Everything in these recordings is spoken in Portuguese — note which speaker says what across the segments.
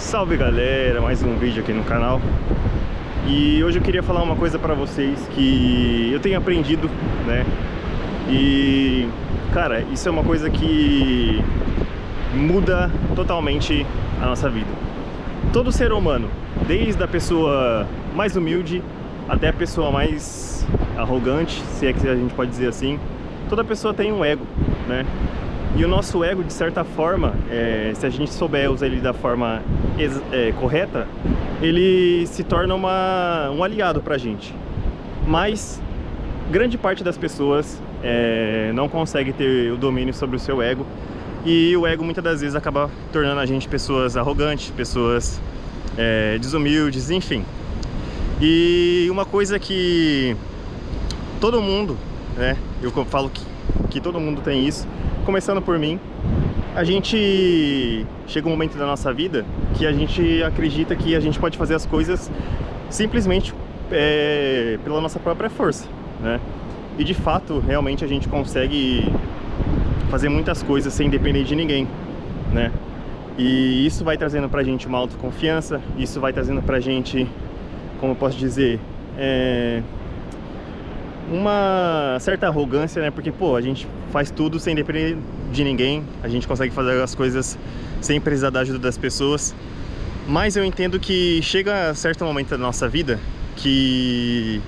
Speaker 1: Salve galera, mais um vídeo aqui no canal. E hoje eu queria falar uma coisa pra vocês que eu tenho aprendido, né? E, cara, isso é uma coisa que muda totalmente a nossa vida. Todo ser humano, desde a pessoa mais humilde até a pessoa mais arrogante, se é que a gente pode dizer assim, toda pessoa tem um ego, né? E o nosso ego, de certa forma, se a gente souber usar ele da forma correta, ele se torna um aliado pra gente. Mas grande parte das pessoas não consegue ter o domínio sobre o seu ego. E o ego muitas das vezes acaba tornando a gente pessoas arrogantes, pessoas desumildes, enfim. E uma coisa que todo mundo, né, eu falo que todo mundo tem isso, começando por mim, a gente chega um momento da nossa vida que a gente acredita que a gente pode fazer as coisas simplesmente pela nossa própria força, né? E de fato, realmente a gente consegue fazer muitas coisas sem depender de ninguém, né? E isso vai trazendo pra gente uma autoconfiança, isso vai trazendo pra gente, como eu posso dizer, uma certa arrogância, né? Porque, pô, a gente faz tudo sem depender de ninguém, a gente consegue fazer as coisas sem precisar da ajuda das pessoas. Mas eu entendo que chega a certo momento da nossa vida que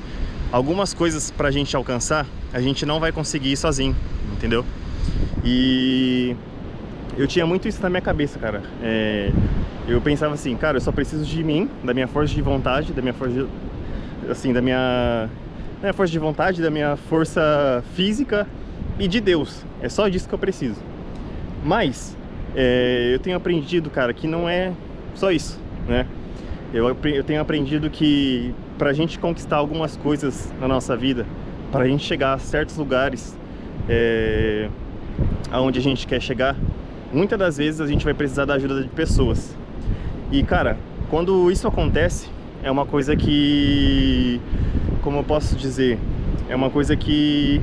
Speaker 1: algumas coisas pra gente alcançar, a gente não vai conseguir ir sozinho, entendeu? E eu tinha muito isso na minha cabeça, cara. Eu pensava assim, cara, eu só preciso de mim, da minha força de vontade, da minha força, assim, da minha força de vontade, da minha força física e de Deus. É só disso que eu preciso. Mas eu tenho aprendido, cara, que não é só isso, né? Eu tenho aprendido que pra gente conquistar algumas coisas na nossa vida, pra gente chegar a certos lugares aonde a gente quer chegar, muitas das vezes a gente vai precisar da ajuda de pessoas. E, cara, quando isso acontece, é uma coisa que, como eu posso dizer, é uma coisa que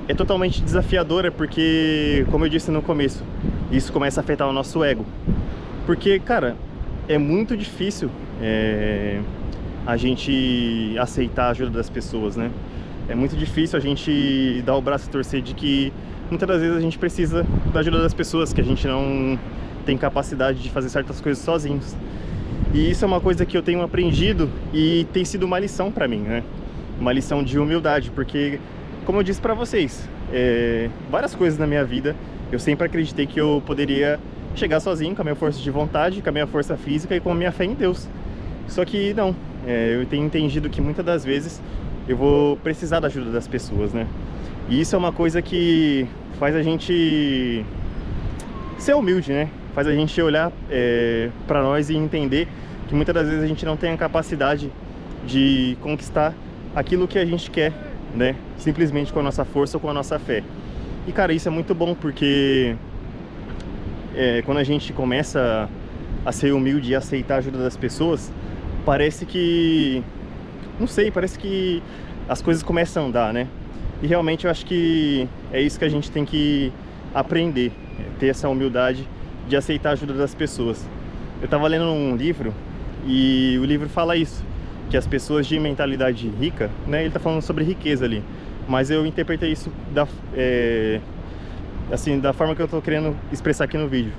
Speaker 1: é totalmente desafiadora, porque, como eu disse no começo, isso começa a afetar o nosso ego. Porque, cara, é muito difícil a gente aceitar a ajuda das pessoas, né? É muito difícil a gente dar o braço a torcer de que muitas das vezes a gente precisa da ajuda das pessoas, que a gente não tem capacidade de fazer certas coisas sozinhos. E isso é uma coisa que eu tenho aprendido e tem sido uma lição pra mim, né? Uma lição de humildade, porque, como eu disse pra vocês, várias coisas na minha vida eu sempre acreditei que eu poderia chegar sozinho, com a minha força de vontade, com a minha força física e com a minha fé em Deus. Só que não, eu tenho entendido que muitas das vezes eu vou precisar da ajuda das pessoas, né? E isso é uma coisa que faz a gente ser humilde, né? Faz a gente olhar pra nós e entender que muitas das vezes a gente não tem a capacidade de conquistar aquilo que a gente quer, né? Simplesmente com a nossa força ou com a nossa fé. E, cara, isso é muito bom, porque quando a gente começa a ser humilde e aceitar a ajuda das pessoas, parece que, não sei, parece que as coisas começam a andar, né? E realmente eu acho que é isso que a gente tem que aprender, ter essa humildade de aceitar a ajuda das pessoas. Eu tava lendo um livro e o livro fala isso, que as pessoas de mentalidade rica, né, ele tá falando sobre riqueza ali, mas eu interpretei isso assim, da forma que eu tô querendo expressar aqui no vídeo.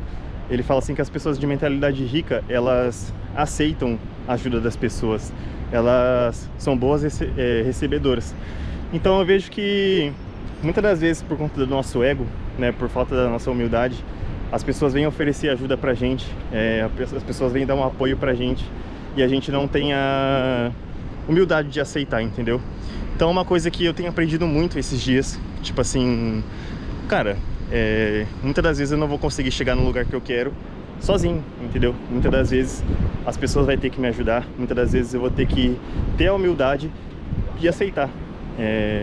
Speaker 1: Ele fala assim que as pessoas de mentalidade rica, elas aceitam a ajuda das pessoas, elas são boas recebedoras. Então eu vejo que muitas das vezes, por conta do nosso ego, né, por falta da nossa humildade, as pessoas vêm oferecer ajuda pra gente, as pessoas vêm dar um apoio pra gente e a gente não tem a humildade de aceitar, entendeu? Então uma coisa que eu tenho aprendido muito esses dias, tipo assim, cara, muitas das vezes eu não vou conseguir chegar no lugar que eu quero sozinho, entendeu? Muitas das vezes as pessoas vão ter que me ajudar, muitas das vezes eu vou ter que ter a humildade de aceitar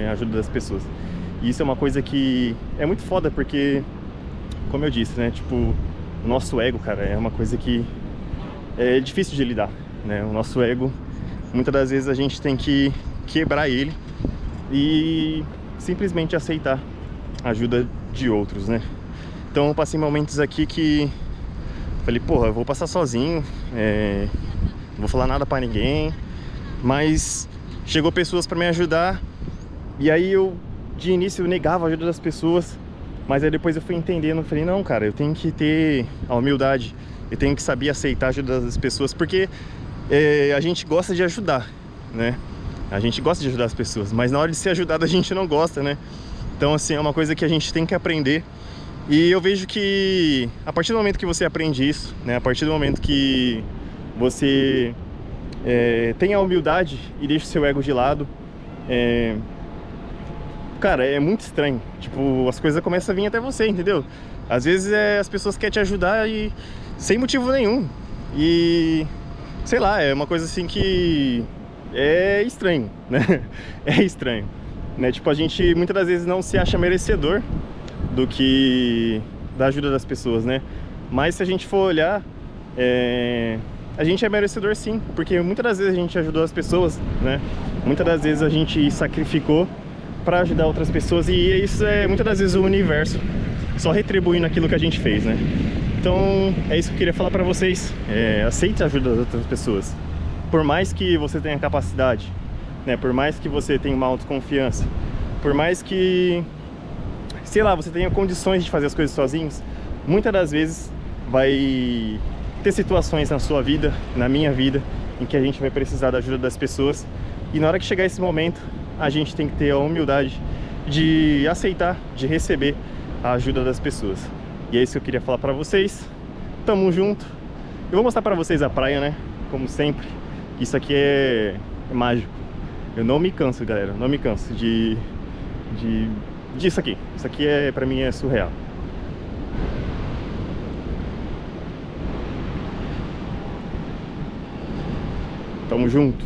Speaker 1: a ajuda das pessoas. E isso é uma coisa que é muito foda, porque, como eu disse, né, tipo, o nosso ego, cara, é uma coisa que é difícil de lidar, né? O nosso ego, muitas das vezes a gente tem que quebrar ele e simplesmente aceitar a ajuda de outros, né? Então eu passei momentos aqui que Falei, porra, eu vou passar sozinho, não vou falar nada pra ninguém. Mas chegou pessoas pra me ajudar. E aí eu, de início, eu negava a ajuda das pessoas. Mas aí depois eu fui entendendo, falei, não, cara, eu tenho que ter a humildade. Eu tenho que saber aceitar a ajuda das pessoas. Porque a gente gosta de ajudar, né? A gente gosta de ajudar as pessoas, mas na hora de ser ajudado a gente não gosta, né? Então, assim, é uma coisa que a gente tem que aprender. E eu vejo que a partir do momento que você aprende isso, né? A partir do momento que você tem a humildade e deixa o seu ego de lado, cara, é muito estranho. Tipo, as coisas começam a vir até você, entendeu? Às vezes as pessoas querem te ajudar e sem motivo nenhum. E, sei lá, é uma coisa assim que é estranho, né? É estranho, né? Tipo, a gente muitas das vezes não se acha merecedor da ajuda das pessoas, né? Mas se a gente for olhar, a gente é merecedor sim, porque muitas das vezes a gente ajudou as pessoas, né? Muitas das vezes a gente sacrificou para ajudar outras pessoas, e isso é muitas das vezes o universo só retribuindo aquilo que a gente fez, né? Então é isso que eu queria falar para vocês. Aceite a ajuda das outras pessoas, por mais que você tenha capacidade, né? Por mais que você tenha uma autoconfiança, por mais que, sei lá, você tenha condições de fazer as coisas sozinhos, muitas das vezes vai ter situações na sua vida, na minha vida, em que a gente vai precisar da ajuda das pessoas. E na hora que chegar esse momento, a gente tem que ter a humildade de aceitar, de receber a ajuda das pessoas. E é isso que eu queria falar pra vocês. Tamo junto. Eu vou mostrar pra vocês a praia, né? Como sempre. Isso aqui é mágico. Eu não me canso, galera. Não me canso disso aqui. Isso aqui pra mim é surreal. Tamo junto.